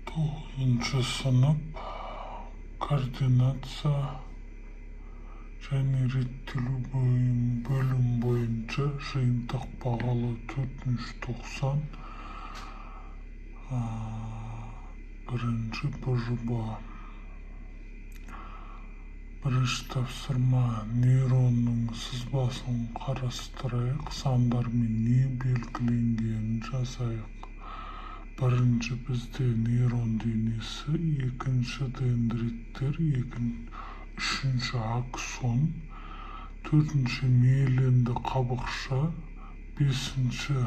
9 сынып координация және реттелу бөлім бойынша жиынтық бағалау 4-ші тоқсан бірінші жоба. Бірінші тапсырма: нейронның сызбасын қарастырайық, сандармен не белгіленгенін жазайық. Бірінші бізде нейрон денесі, екінші дендриттер, үшінші аксон, төртінші миелинді қабықша, бесінші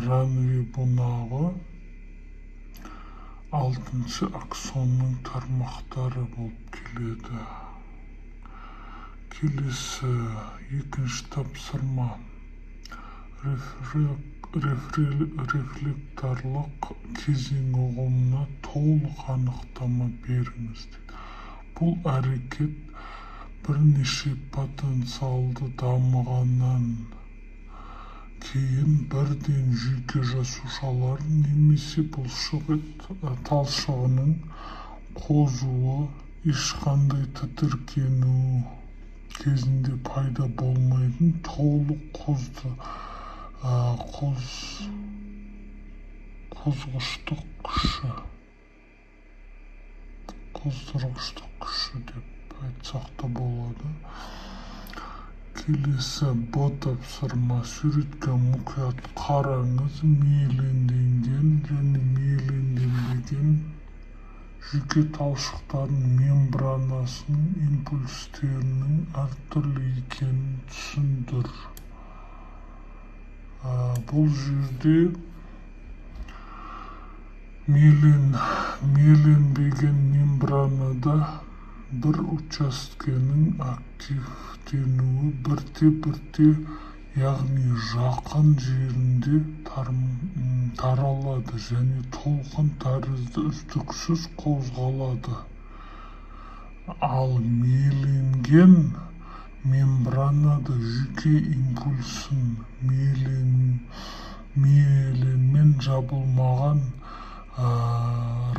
ранве бунағы, алтыншы аксонның тармақтары болып келеді. Келесі екінші тапсырма: рефлекторлық кезең ұғымына толық анықтама беріңіз. Бұл әрекет бірнеше потенциалды дамығаннан кейін бірден жүйке жасушаларын немесе бұлшық талшығының қозуы ешқандай тітіркену кезінде пайда болмайтын толық қоздырғыштық күші деп айтсақ та болады. Келесі Б тапсырма: суретке мұқият қараңыз. Миелинген және миелинбеген жүйке талшықтарының мембранасының импульстерінің әртүрлі екенін түсіндір. Бұл жерде миелинбеген мембранада бір учаскенің активтенуі бірте-бірте, яғни жақын жерінде таралады және толқын тәрізді үздіксіз қозғалады. Ал миелинген мембранада жүйке импульсын миелинмен жабылмаған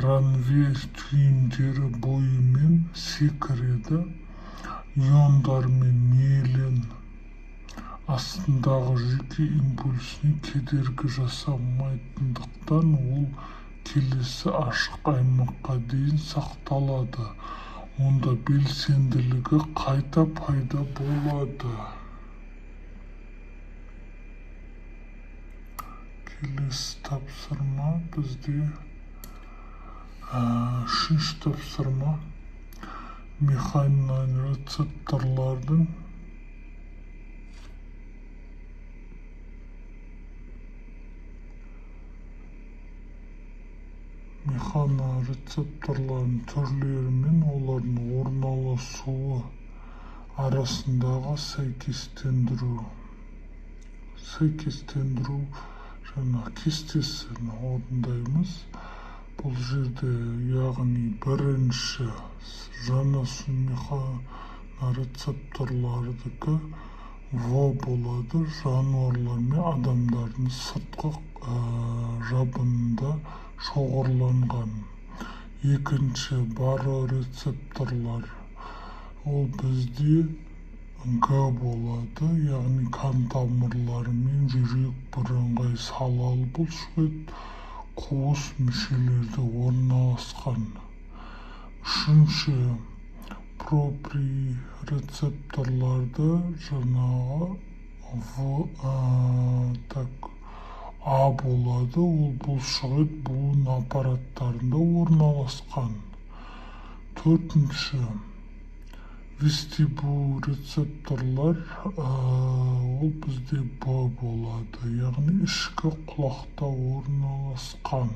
ранве түйіндері бойымен секіреді. Иондар мен миелин астындағы жүйке импульсіне кедергі жасамайтындықтан ол келесі ашық аймаққа дейін сақталады. Онда белсенділігі қайта пайда болады. Келесі тапсырма бізде үшінші тапсырма: механорецепторлардың түрлері мен олардың орналасуы арасындағы сәйкестендіру кестесін орындаймыз. Бұл жерде яғни бірінші жанасу механорецепторлардікі В болады, жануарлар мен адамдардың сыртқы жабынында шоғырланған. Екінші барорецепторлар, ол бізде Г болады, яғни қан тамырлары мен жүрек, бірыңғай салалы бұлшық қуыс мүшелерде орналасқан. Үшінші проприорецепторларды А болады, ол бұлшық буын аппараттарында орналасқан. Төртінші вестибурецепторлар, ол бізде Б болады, яғни ішкі құлақта орналасқан.